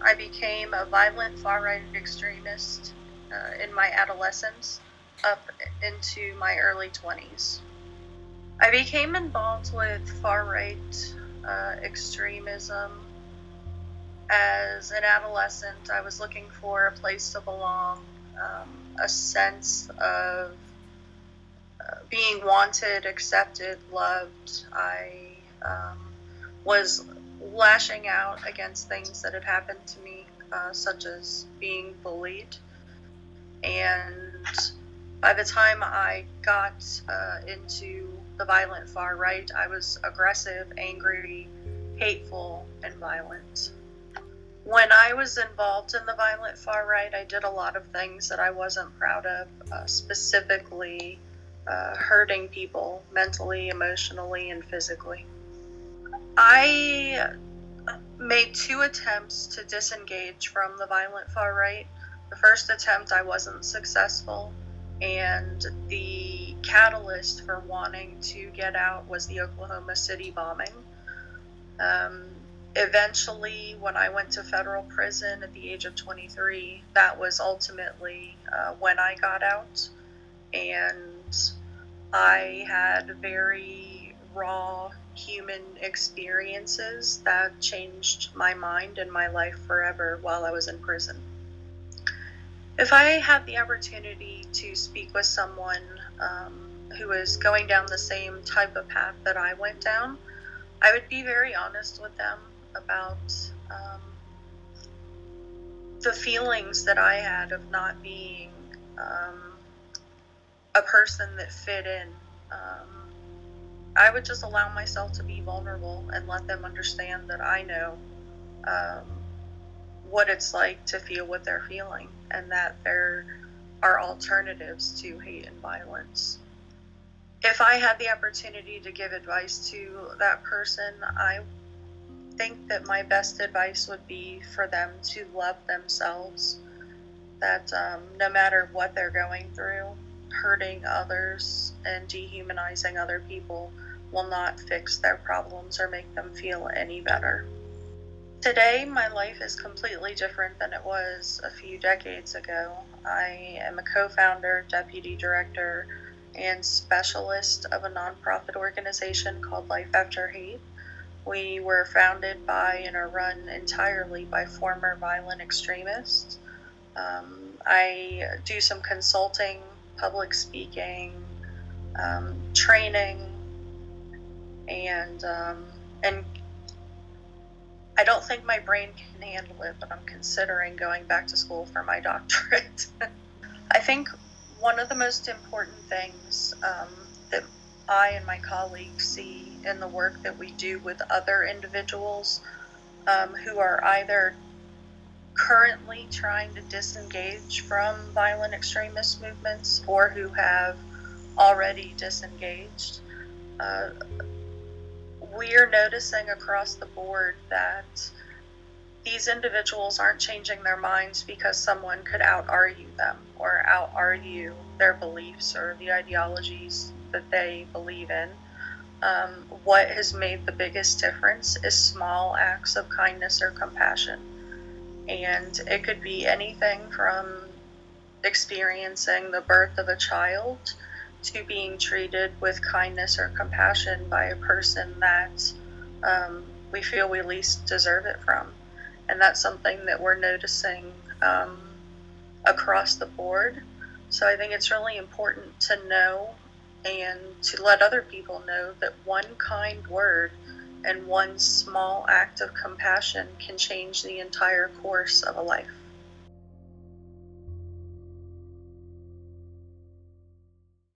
I became a violent far-right extremist in my adolescence up into my early 20s. I became involved with far-right extremism as an adolescent. I was looking for a place to belong, a sense of being wanted, accepted, loved. I was lashing out against things that had happened to me, such as being bullied. And by the time I got into the violent far right, I was aggressive, angry, hateful, and violent. When I was involved in the violent far right, I did a lot of things that I wasn't proud of, specifically hurting people mentally, emotionally, and physically. I made 2 attempts to disengage from the violent far right. The first attempt, I wasn't successful, and the catalyst for wanting to get out was the Oklahoma City bombing. Eventually, when I went to federal prison at the age of 23, that was ultimately when I got out, and I had very raw human experiences that changed my mind and my life forever while I was in prison. If I had the opportunity to speak with someone who is going down the same type of path that I went down, I would be very honest with them about the feelings that I had of not being a person that fit in. I would just allow myself to be vulnerable and let them understand that I know what it's like to feel what they're feeling, and that there are alternatives to hate and violence. If I had the opportunity to give advice to that person, I think that my best advice would be for them to love themselves, that no matter what they're going through, hurting others and dehumanizing other people will not fix their problems or make them feel any better. Today, my life is completely different than it was a few decades ago. I am a co-founder, deputy director, and specialist of a nonprofit organization called Life After Hate. We were founded by and are run entirely by former violent extremists. I do some consulting, public speaking, training, and I don't think my brain can handle it, but I'm considering going back to school for my doctorate. I think one of the most important things that I and my colleagues see in the work that we do with other individuals who are either currently trying to disengage from violent extremist movements or who have already disengaged, we are noticing across the board that these individuals aren't changing their minds because someone could out-argue them or out-argue their beliefs or the ideologies that they believe in. What has made the biggest difference is small acts of kindness or compassion. And it could be anything from experiencing the birth of a child to being treated with kindness or compassion by a person that we feel we least deserve it from. And that's something that we're noticing across the board. So I think it's really important to know and to let other people know that one kind word and one small act of compassion can change the entire course of a life.